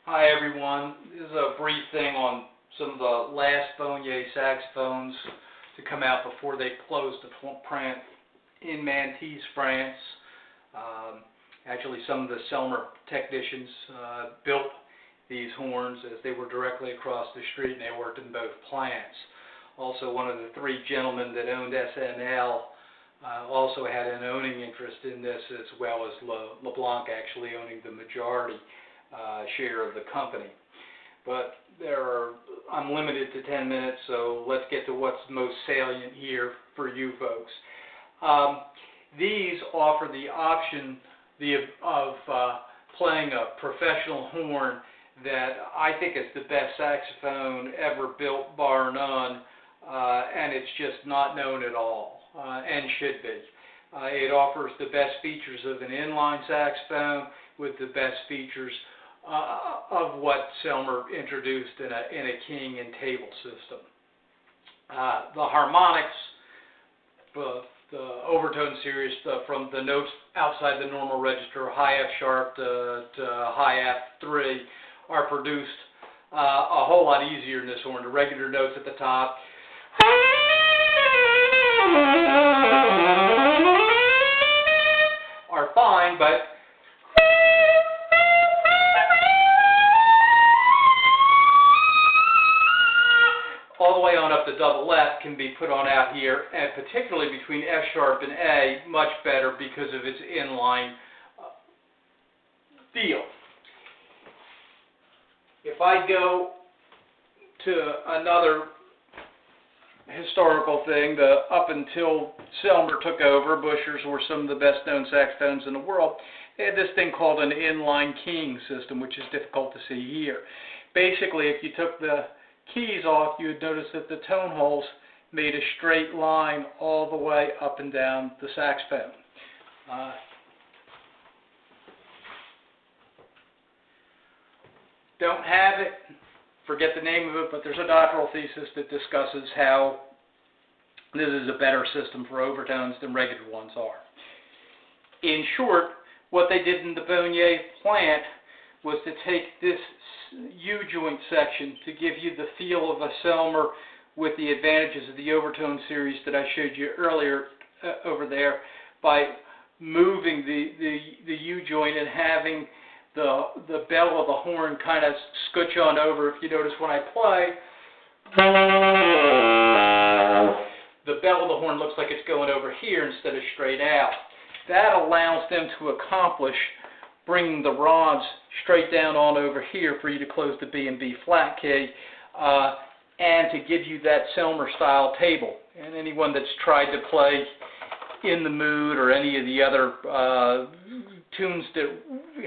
Hi everyone, this is a brief thing on some of the last Beaugnier saxophones to come out before they closed the plant in Mantes, France. Actually, some of the Selmer technicians built these horns as they were directly across the street and they worked in both plants. Also, one of the three gentlemen that owned SNL also had an owning interest in this, as well as LeBlanc actually owning the majority share of the company. But I'm limited to 10 minutes, so let's get to what's most salient here for you folks. These offer the option of playing a professional horn that I think is the best saxophone ever built, bar none, and it's just not known at all, and should be. It offers the best features of an inline saxophone with the best features of what Selmer introduced in a king and table system. The harmonics, the overtone series, from the notes outside the normal register, high F sharp to high F3, are produced a whole lot easier in this horn. The regular notes at the top are fine, but all the way on up to double F can be put on out here, and particularly between F sharp and A, much better because of its inline feel. If I go to another historical thing, up until Selmer took over, Bushers were some of the best known saxophones in the world. They had this thing called an inline keying system, which is difficult to see here. Basically, if you took the keys off, you would notice that the tone holes made a straight line all the way up and down the saxophone. Don't have it, forget the name of it, but there's a doctoral thesis that discusses how this is a better system for overtones than regular ones are. In short, what they did in the Beaugnier plant was to take this U-joint section to give you the feel of a Selmer with the advantages of the overtone series that I showed you earlier over there, by moving the U-joint and having the bell of the horn kind of scooch on over. If you notice when I play, the bell of the horn looks like it's going over here instead of straight out. That allows them to accomplish bringing the rods straight down on over here for you to close the B and B flat key, and to give you that Selmer style table. And anyone that's tried to play In the Mood or any of the other tunes that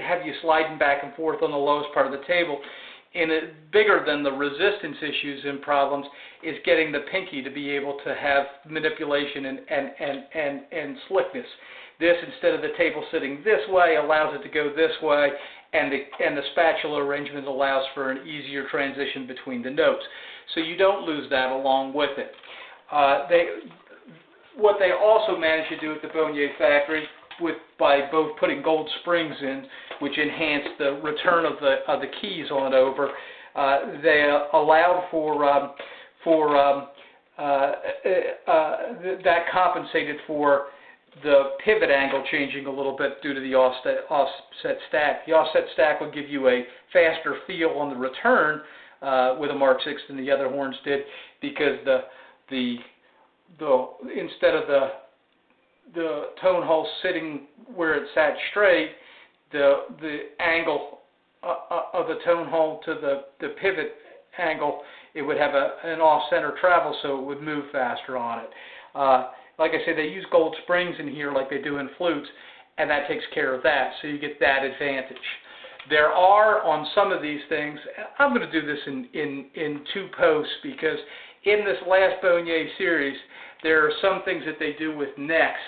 have you sliding back and forth on the lowest part of the table, bigger than the resistance issues and problems is getting the pinky to be able to have manipulation and slickness. This, instead of the table sitting this way, allows it to go this way, and the spatula arrangement allows for an easier transition between the notes. So you don't lose that along with it. What they also managed to do at the Beaugnier factory, by both putting gold springs in, which enhanced the return of the keys on over, they allowed that compensated for the pivot angle changing a little bit due to the offset stack. The offset stack would give you a faster feel on the return with a Mark 6 than the other horns did, because instead of the tone hole sitting where it sat straight, the angle of the tone hole to the pivot angle, it would have an off-center travel, so it would move faster on it. Like I said, they use gold springs in here like they do in flutes, and that takes care of that, so you get that advantage. There are, on some of these things, I'm going to do this in two posts, because in this last Beaugnier series, there are some things that they do with necks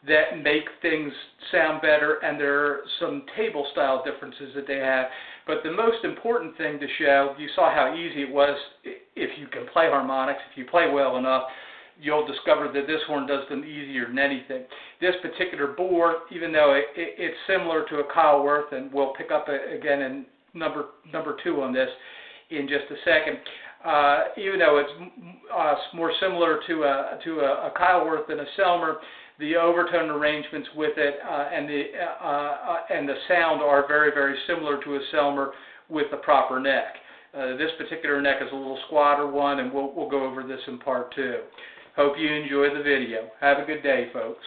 that make things sound better, and there are some table style differences that they have. But the most important thing to show, you saw how easy it was if you can play harmonics. If you play well enough, you'll discover that this horn does them easier than anything. This particular bore, even though it's similar to a Kyleworth, and we'll pick up again number 2 on this in just a second. Even though it's more similar to a Kyleworth than a Selmer, the overtone arrangements with it and the sound are very, very similar to a Selmer with the proper neck. This particular neck is a little squatter one, and we'll go over this in part 2. Hope you enjoy the video. Have a good day, folks.